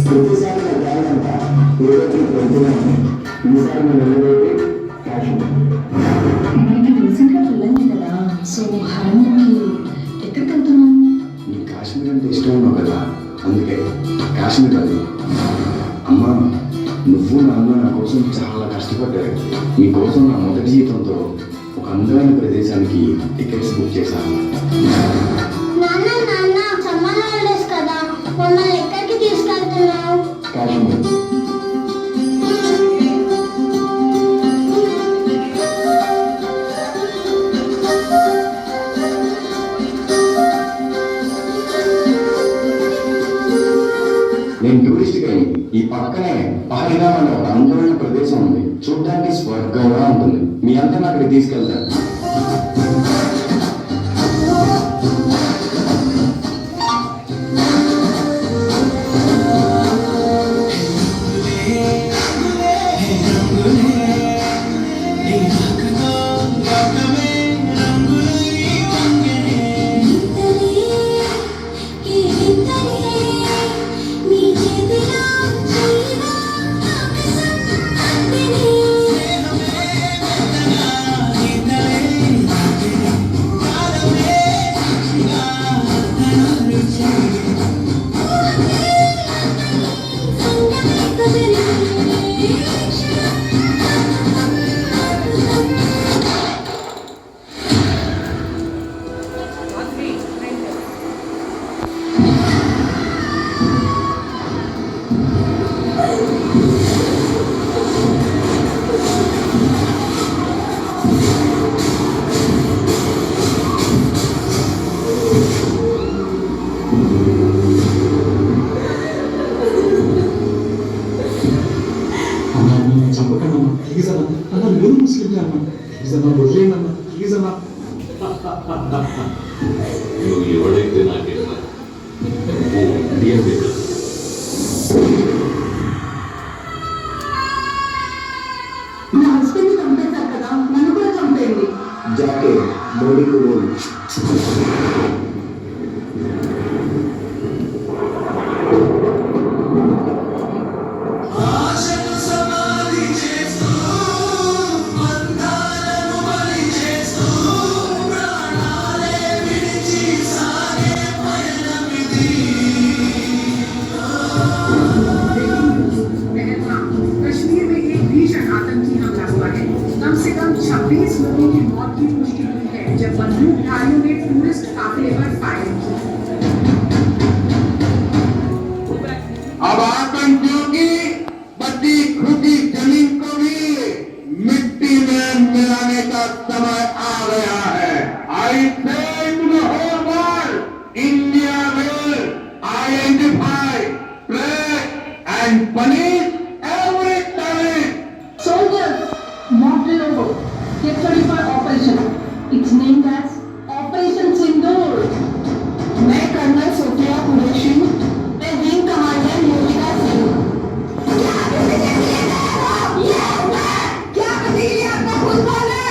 ప్రతిసారి నా ధ్యానంతా ఏదో వెళ్తూనే ఉంది. ఈసారి నేను వెళ్ళబోతే కాశ్మీర్. నేను రీసెంట్గా వెళ్ళండి కదా, సో హరణ్కి ఎక్కడికి వెళ్తున్నావు? నీకు కాశ్మీర్ అంటే ఇష్టం ఉన్నావు కదా, అందుకే కాశ్మీర్ అది. అమ్మా, నువ్వు నాన్న నా కోసం చాలా కష్టపడ్డారు. నీకోసం నా మొదటి జీతంతో ఒక అందమైన ప్రదేశానికి టికెట్స్ బుక్ చేశాను. నాన్న నాన్న సమ్మర్ హాలిడేస్ కదా, మమ్మల్ని ఎక్కడికి తీసుకెళ్తున్నావు? కాశ్మీర్. నేను టూరిస్ట్ గా ఈ పక్కనే పహల్గామ్ అనే ఒక అందమైన ప్రదేశం ఉంది. చూడడానికి స్వర్గంగా ఉంటుంది. మీ అంతా అక్కడికి తీసుకెళ్తాను. నువ్వు ఎవడైతే నాకేనా నా హస్బెండ్ చంపేశారు కదా, నన్ను కూడా చంపేయండి. जाके बॉडी को बोल। कश्मीर में एक भीषण आतंकी हमला हुआ है। कम से कम 26 लोगों की मौत की पुष्टि हुई है, जब बंदूकधारियों ने टूरिस्ट काफिले पर फायरिंग की। अब आतंकियों की बची खुदी जमीन को भी मिट्टी में मिलाने का समय आ गया है। I say to the whole world, India will identify, track and punish every talent. Soldiers, mounted over. Get ready for operation. It's named as Operation Sindoor. मैं कर्नल सोफिया कुरैशी, मैं विंग कमांडर योगिता सिंह। क्या बदलिए आपका फुटबॉल है?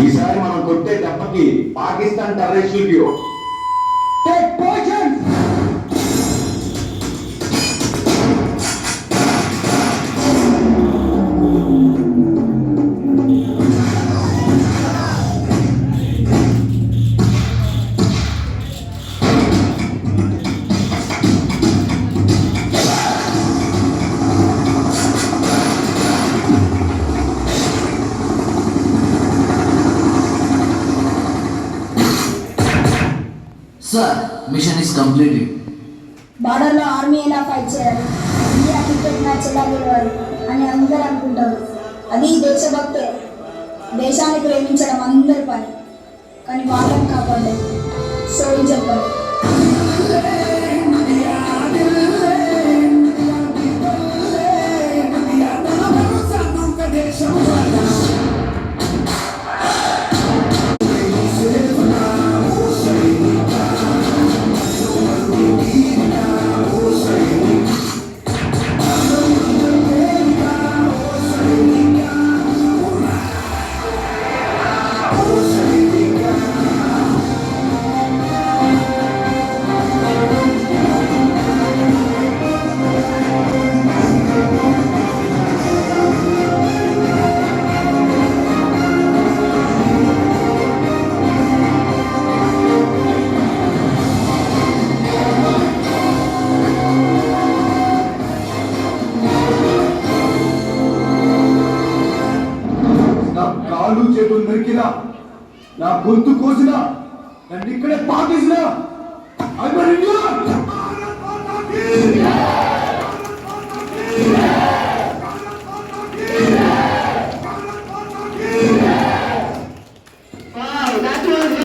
ఈసారి మనం కొట్టే దెబ్బకి పాకిస్తాన్ టెర్రరిస్టులకి take position. Sir, mission is completed. బార్డర్లో ఆర్మీ ఎలా ఫైట్ చేయాలి, ఇండియా క్రికెట్ మ్యాచ్ ఎలా గెలవాలి అని అందరూ అనుకుంటారు. అది దేశభక్తే. దేశాన్ని ప్రేమించడం అందరి పని, కానీ వాళ్ళని కాపాడలేదు. సోల్జర్ పని. నా కాళ్ళు చేతులు నరికినా, నా గొంతు కోసినా, నన్ను ఇక్కడే పాకేసినా, I'm an Indian.